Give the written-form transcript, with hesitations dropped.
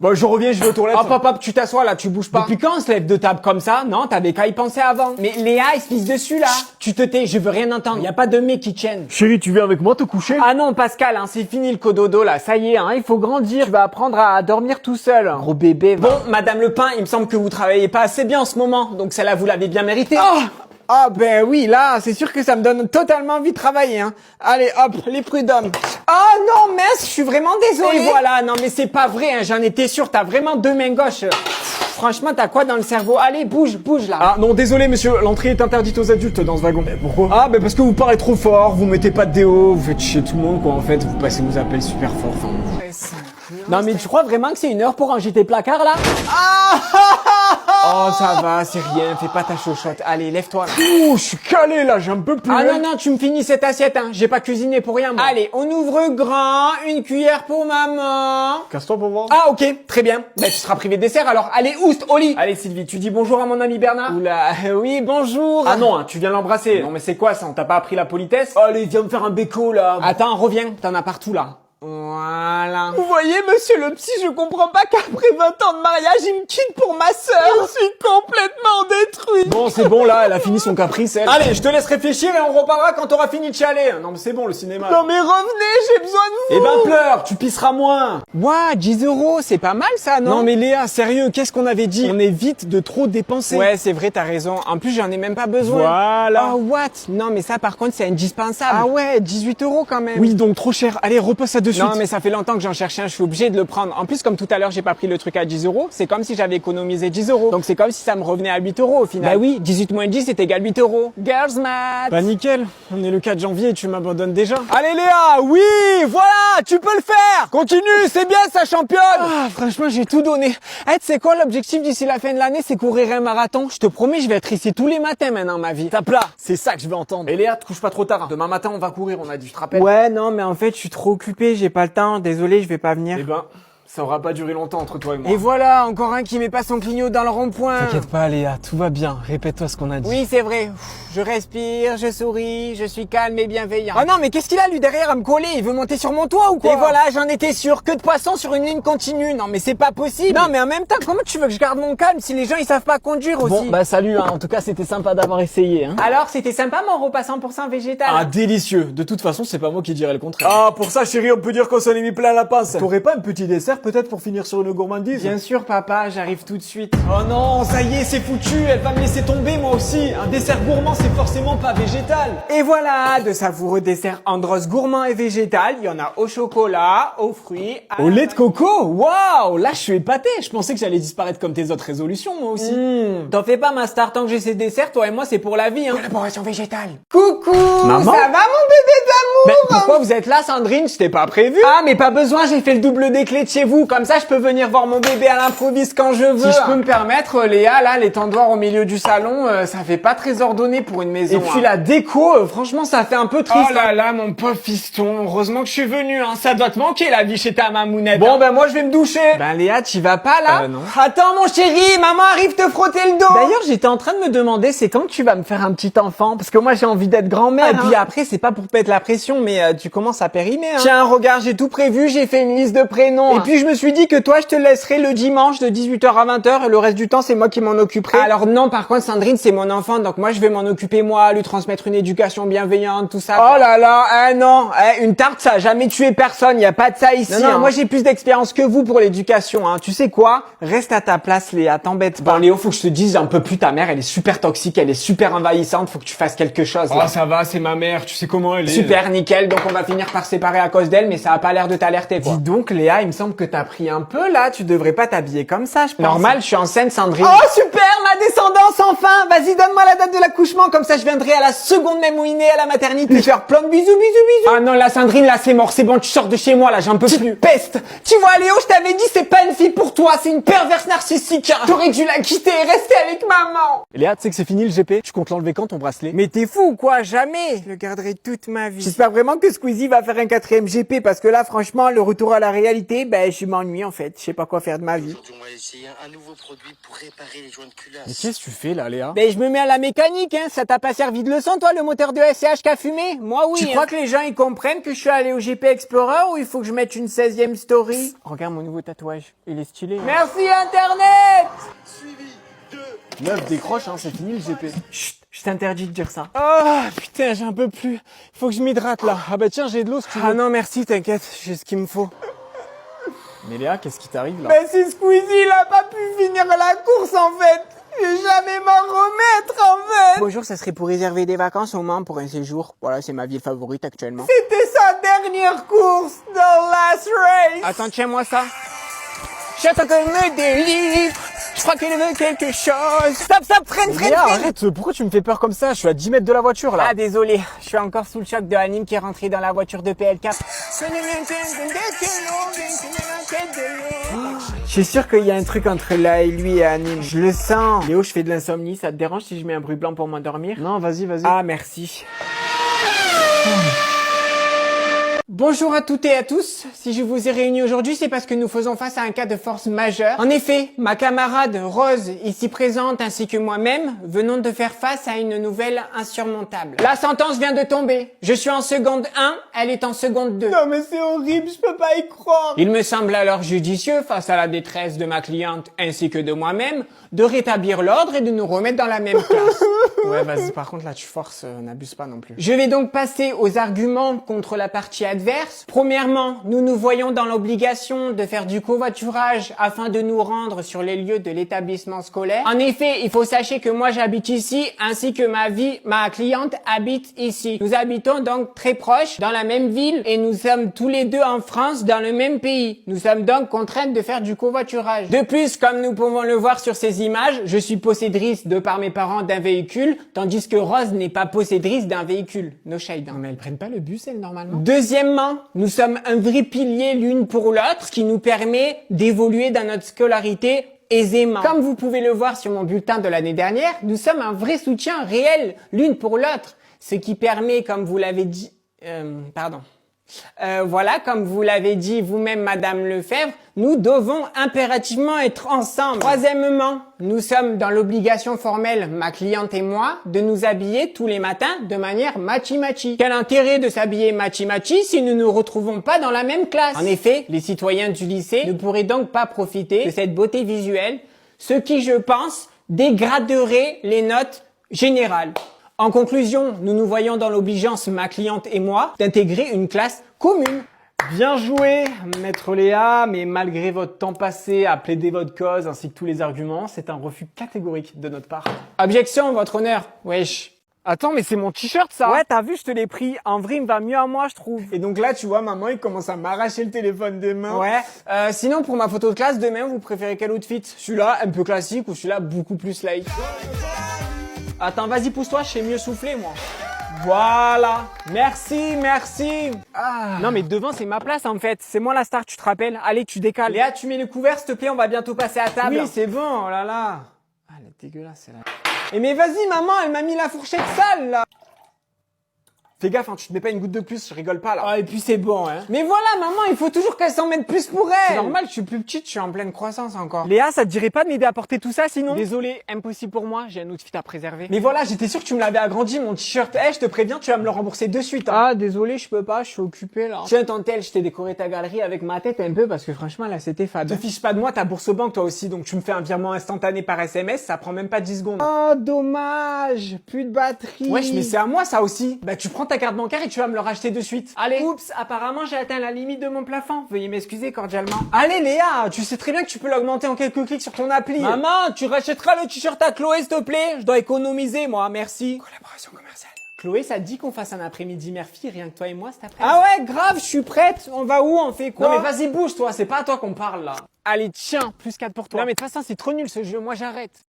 Bon, je reviens, je vais aux toilettes. Hop, hop, hop, tu t'assois là, tu bouges pas. Depuis quand on se lève de table comme ça? Non, t'avais qu'à y penser avant. Mais Léa, il se pisse dessus là. Chut, tu te tais, je veux rien entendre. Y a pas de mec kitchen. Chérie, tu viens avec moi te coucher? Ah non, Pascal, hein, c'est fini le cododo là. Ça y est, hein, il faut grandir. Tu vas apprendre à dormir tout seul. Gros bébé. Va. Bon, Madame Le Pain, il me semble que vous travaillez pas assez bien en ce moment. Donc celle-là, vous l'avez bien méritée. Ah ben oui, là, c'est sûr que ça me donne totalement envie de travailler, hein. Allez, hop, les prud'hommes. Oh non, mince, je suis vraiment désolé. Et voilà, non mais c'est pas vrai, hein, j'en étais sûr, t'as vraiment deux mains gauches. Franchement, t'as quoi dans le cerveau? Allez, bouge, bouge là. Ah non, désolé monsieur, l'entrée est interdite aux adultes dans ce wagon. Mais pourquoi? Ah ben parce que vous parlez trop fort, vous mettez pas de déo, vous faites chier tout le monde quoi en fait, vous passez vos appels super fort. Enfin, non mais tu crois vraiment que c'est une heure pour ranger tes placards là? Oh ça va, c'est rien, fais pas ta chochotte. Allez, lève-toi là. ouh, je suis calé là, j'ai un peu plus. Ah non, non, tu me finis cette assiette, hein. J'ai pas cuisiné pour rien, moi. Allez, on ouvre grand, une cuillère pour maman. Casse-toi pour voir. Ah, ok, très bien. Ben, tu seras privé de dessert, alors. Allez, oust, au lit. Allez, Sylvie, tu dis bonjour à mon ami Bernard? Oula, oui, bonjour. Ah non, hein, tu viens l'embrasser. Non, mais c'est quoi ça? On t'a pas appris la politesse? Allez, viens me faire un béco là. Attends, reviens, t'en as partout là. Voilà. Vous voyez, monsieur le psy, je comprends pas qu'après 20 ans de mariage, il me quitte pour ma sœur. Je suis complètement détruit. Bon, c'est bon là, elle a fini son caprice elle. Allez, je te laisse réfléchir et on reparlera quand t'auras fini de chialer. Non mais c'est bon le cinéma. Non mais revenez, j'ai besoin de vous. Eh ben pleure, tu pisseras moins. Ouah, 10 €, c'est pas mal ça, non? Non mais Léa, sérieux, qu'est-ce qu'on avait dit? On évite de trop dépenser. Ouais, c'est vrai, t'as raison. En plus, j'en ai même pas besoin. Voilà. Oh, what? Non, mais ça, par contre, c'est indispensable. Ah ouais, 18 € quand même. Oui, donc trop cher. Allez, repose ça de suite. Non, mais ça fait longtemps que j'en cherchais un, je suis obligé de le prendre. En plus, comme tout à l'heure, j'ai pas pris le truc à 10 €, c'est comme si j'avais économisé 10 €. Donc c'est comme si ça me revenait à 8 € au final. Bah oui, 18 moins 10 c'est égal 8 €. Girls math. Bah nickel, on est le 4 janvier et tu m'abandonnes déjà. Allez Léa, oui, voilà, tu peux le faire. Continue, c'est bien ça, championne. Ah, franchement, j'ai tout donné. Eh, tu sais quoi, l'objectif d'ici la fin de l'année, c'est courir un marathon. Je te promets, je vais être ici tous les matins maintenant, ma vie. Tape là, c'est ça que je veux entendre. Et Léa, te couche pas trop tard. Demain matin, on va courir, on a dit, je te rappelle. Ouais, non, mais en fait, je suis trop occupé, j'ai pas le temps. Désolé, je vais pas venir. Eh ben, ça aura pas duré longtemps entre toi et moi. Et voilà, encore un qui met pas son clignot dans le rond-point. T'inquiète pas Léa, tout va bien. Répète-toi ce qu'on a dit. Oui, c'est vrai. Je respire, je souris, je suis calme et bienveillant. Oh non, mais qu'est-ce qu'il a lui derrière à me coller? Il veut monter sur mon toit ou quoi? Et voilà, j'en étais sûr. Que de poissons sur une ligne continue. Non, mais c'est pas possible. Non, mais en même temps, comment tu veux que je garde mon calme si les gens ils savent pas conduire aussi? Bon, bah salut, hein. En tout cas, c'était sympa d'avoir essayé. Hein. Alors, c'était sympa mon repas 100% végétal. Ah, délicieux. De toute façon, c'est pas moi qui dirais le contraire. Ah, pour ça, chérie, on peut dire qu'on s'en est mis plein la pince. T'aurais pas un petit dessert peut-être pour finir sur une gourmandise? Bien sûr, papa, j'arrive tout de suite. Oh non, ça y est, c'est foutu. Elle va me laisser tomber, moi aussi. Un dessert gourmand, c'est forcément pas végétal. Et voilà, de savoureux desserts Andros gourmand et végétal. Il y en a au chocolat, aux fruits, Au lait de coco? Waouh! Là, je suis épaté. Je pensais que j'allais disparaître comme tes autres résolutions, moi aussi. T'en fais pas, ma star, tant que j'ai ces desserts, toi et moi, c'est pour la vie, hein. Collaboration végétale. Coucou! Maman? Ça va, mon bébé d'amour? Pourquoi vous êtes là, Sandrine? Je t'ai pas prévu. Ah, mais pas besoin, j'ai fait le double des clés de chez vous. Comme ça, je peux venir voir mon bébé à l'improviste quand je veux. Si je peux me permettre, Léa, là, l'étendoir au milieu du salon, ça fait pas très ordonné pour une maison. Et puis la déco, franchement, ça fait un peu triste. Oh là là, mon pauvre fiston. Heureusement que je suis venu, hein. Ça doit te manquer, la vie chez ta mamounette. Bon, ben, moi, je vais me doucher. Ben, Léa, t'y vas pas, là? Non. Attends, mon chéri, maman arrive te frotter le dos. D'ailleurs, j'étais en train de me demander, c'est quand que tu vas me faire un petit enfant? Parce que moi, j'ai envie d'être grand-mère. Et puis après, c'est pas pour péter la pression, mais tu commences à périmer, hein. Tiens, regarde, j'ai tout prévu, j'ai fait une liste de prénoms. Et puis, je me suis dit que toi, je te laisserai le dimanche de 18h à 20h et le reste du temps, c'est moi qui m'en occuperai. Alors non, par contre, Sandrine, c'est mon enfant, donc moi, je vais m'en occuper moi, lui transmettre une éducation bienveillante, tout ça. Oh là là, non, une tarte, ça a jamais tué personne, y a pas de ça ici. Non, moi, j'ai plus d'expérience que vous pour l'éducation, hein. Tu sais quoi? Reste à ta place, Léa, t'embête pas. Bon, Léo, faut que je te dise, j'en peux plus, ta mère, elle est super toxique, elle est super envahissante, faut que tu fasses quelque chose, là. Oh, ça va, c'est ma mère. Tu sais comment elle est. Super, nickel, donc on va finir par se séparer à cause d'elle, mais ça a pas l'air de t'alerter, quoi. Dis donc, Léa, il me semble que t'as pris un peu, là, tu devrais pas t'habiller comme ça, je pense. Normal, je suis enceinte, Sandrine. Oh, super, ma descendance, enfin! Vas-y, donne-moi la date de l'accouchement, comme ça je viendrai à la seconde même mouinée à la maternité. Lui faire plein de bisous, bisous, bisous. Ah non, la Sandrine, là, c'est mort, c'est bon, tu sors de chez moi, là, j'en peux plus. Peste! Tu vois, Léo, je t'avais dit, c'est pas une fille pour toi, c'est une perverse narcissique. T'aurais dû la quitter et rester avec maman. Léa, tu sais que c'est fini le GP? Tu comptes l'enlever quand ton bracelet? Mais t'es fou ou quoi? Jamais. Je le garderai toute ma vie. J'espère vraiment que Squeezie va faire un 4e GP parce que là, franchement, le retour à la réalité, ben, je m'ennuie en fait. Je sais pas quoi faire de ma vie. va essayer un nouveau produit pour réparer les joints de culasse. Mais qu'est-ce que tu fais là, Léa? Ben je me mets à la mécanique, hein. Ça t'a pas servi de leçon, toi, le moteur de SCH qui a fumé? Moi, oui. Tu crois que les gens, ils comprennent que je suis allé au GP Explorer ou il faut que je mette une 16e story? Regarde mon nouveau tatouage. Il est stylé. Hein. Merci, Internet! Meuf, décroche, hein, c'est fini le GP. Chut, je t'interdis de dire ça. Ah, putain, j'en peux plus. Faut que je m'hydrate, là. Ah bah tiens, j'ai de l'eau si tu veux. Ah non, merci, t'inquiète. J'ai ce qu'il me faut. Mais Léa, qu'est-ce qui t'arrive là? Ben c'est Squeezie, il a pas pu finir la course en fait. Je vais jamais m'en remettre en fait. Bonjour, ça serait pour réserver des vacances au Mans pour un séjour. Voilà, c'est ma ville favorite actuellement. C'était sa dernière course dans Last Race. Attends, tiens-moi ça. J'attends qu'elle me délivre. Je crois qu'elle veut quelque chose. Stop, freine. Léa, arrête, pourquoi tu me fais peur comme ça? Je suis à 10 mètres de la voiture là. Ah désolé, je suis encore sous le choc de Anime qui est rentré dans la voiture de PL4. Je suis sûr qu'il y a un truc entre là et lui et Anime. Je le sens. Léo, je fais de l'insomnie. Ça te dérange si je mets un bruit blanc pour m'endormir? Non, vas-y. Ah, merci. Bonjour à toutes et à tous. Si je vous ai réunis aujourd'hui, c'est parce que nous faisons face à un cas de force majeure. En effet, ma camarade Rose, ici présente, ainsi que moi-même, venons de faire face à une nouvelle insurmontable. La sentence vient de tomber. Je suis en seconde 1, elle est en seconde 2. Non mais c'est horrible, je peux pas y croire. Il me semble alors judicieux, face à la détresse de ma cliente ainsi que de moi-même, de rétablir l'ordre et de nous remettre dans la même classe. Ouais, vas-y, par contre là tu forces, n'abuse pas non plus. Je vais donc passer aux arguments contre la partie adverse. Premièrement, nous nous voyons dans l'obligation de faire du covoiturage afin de nous rendre sur les lieux de l'établissement scolaire. En effet, il faut sachez que moi j'habite ici ainsi que ma cliente habite ici. Nous habitons donc très proches dans la même ville et nous sommes tous les deux en France dans le même pays. Nous sommes donc contraintes de faire du covoiturage. De plus, comme nous pouvons le voir sur ces images, je suis possédrice de par mes parents d'un véhicule, tandis que Rose n'est pas possédrice d'un véhicule. No shade. Non mais elles prennent pas le bus elles normalement? Deuxièmement, nous sommes un vrai pilier l'une pour l'autre, ce qui nous permet d'évoluer dans notre scolarité aisément. Comme vous pouvez le voir sur mon bulletin de l'année dernière, nous sommes un vrai soutien réel l'une pour l'autre, ce qui permet, comme vous l'avez dit... Voilà, comme vous l'avez dit vous-même, Madame Lefebvre, nous devons impérativement être ensemble. Troisièmement, nous sommes dans l'obligation formelle, ma cliente et moi, de nous habiller tous les matins de manière matchy-matchy. Quel intérêt de s'habiller matchy-matchy si nous ne nous retrouvons pas dans la même classe? En effet, les citoyens du lycée ne pourraient donc pas profiter de cette beauté visuelle, ce qui, je pense, dégraderait les notes générales. En conclusion, nous nous voyons dans l'obligeance, ma cliente et moi, d'intégrer une classe commune. Bien joué, maître Léa, mais malgré votre temps passé à plaider votre cause ainsi que tous les arguments, c'est un refus catégorique de notre part. Objection, votre honneur. Wesh. Attends, mais c'est mon t-shirt ça! Ouais, t'as vu, je te l'ai pris. En vrai, il me va mieux à moi, je trouve. Et donc là, tu vois, maman, il commence à m'arracher le téléphone des mains. Ouais. Sinon, pour ma photo de classe, demain, vous préférez quel outfit? Celui-là, un peu classique, ou celui-là, beaucoup plus light? Attends, vas-y, pousse-toi, je sais mieux souffler, moi. Voilà. Merci. Ah. Non, mais devant, c'est ma place, en fait. C'est moi la star, tu te rappelles? Allez, tu décales. Léa, tu mets le couvert, s'il te plaît, on va bientôt passer à table. Oui, c'est bon, oh là là. Ah, elle est dégueulasse, celle-là. Eh, mais vas-y, maman, elle m'a mis la fourchette sale, là. Fais gaffe, hein, tu te mets pas une goutte de plus, je rigole pas là. Ah, et puis c'est bon, hein. Mais voilà, maman, il faut toujours qu'elle s'en mette plus pour elle. C'est normal, je suis plus petite, je suis en pleine croissance encore. Léa, ça te dirait pas de m'aider à porter tout ça sinon? Désolé, impossible pour moi, j'ai un outfit à préserver. Mais voilà, j'étais sûr que tu me l'avais agrandi, mon t-shirt. Eh, je te préviens, tu vas me le rembourser de suite. Hein. Ah, désolé, je peux pas, je suis occupé là. Tiens, Tantel, je t'ai décoré ta galerie avec ma tête un peu parce que franchement, là, c'était fade. Te fiche pas de moi, t'as bourse au banque toi aussi, donc tu me fais un virement instantané par SMS, ça prend même pas 10 secondes. Oh, dommage, plus de batterie. Wesh, mais c'est à moi ça aussi. Bah, tu prends ta carte bancaire et tu vas me le racheter de suite. Allez. Oups, apparemment j'ai atteint la limite de mon plafond. Veuillez m'excuser cordialement. Allez Léa, tu sais très bien que tu peux l'augmenter en quelques clics sur ton appli. Maman, tu rachèteras le t-shirt à Chloé s'il te plaît? Je dois économiser moi, merci. Collaboration commerciale. Chloé, ça te dit qu'on fasse un après-midi Murphy, rien que toi et moi cet après-midi? Ah ouais, grave, je suis prête. On va où? On fait quoi? Non mais vas-y bouge toi, c'est pas à toi qu'on parle là. Allez, tiens, plus 4 pour toi. Non mais de toute façon c'est trop nul ce jeu, moi j'arrête.